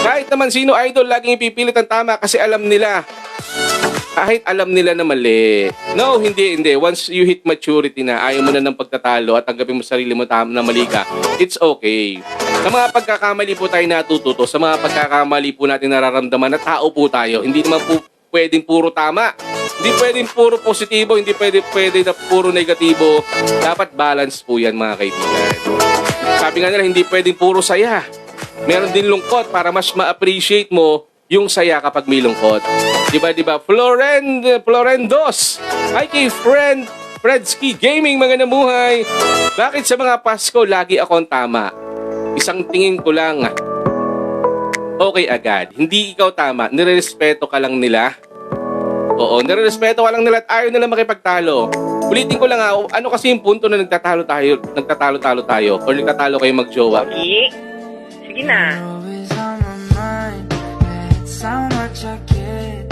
Kahit naman sino idol, laging ipipilit ang tama kasi alam nila. Kahit alam nila na mali. No, hindi. Once you hit maturity na, ayaw mo na ng pagtatalo at tanggapin mo sarili mo na mali ka, it's okay. Sa mga pagkakamali po tayo natututo, sa mga pagkakamali po natin nararamdaman na tao po tayo, hindi naman po pwedeng puro tama. Hindi pwedeng puro positibo, hindi pwede na puro negatibo. Dapat balance po yan mga kaibigan. Sabi nga nila, hindi pwedeng puro saya. Meron din lungkot para mas ma-appreciate mo yung saya kapag may lungkot. Diba? Florendos. Hi kay Fredski Gaming, mga namuhay. Bakit sa mga Pasko lagi akong tama? Isang tingin ko lang, okay agad. Hindi ikaw tama. Nirerespeto ka lang nila. Oo, nirerespeto ka lang nila at ayaw nila makipagtalo. Ulitin ko lang ano kasi yung punto na nagtatalo tayo o nagtatalo kayo magjowa? Sige na. Always on my mind. That's how much I care.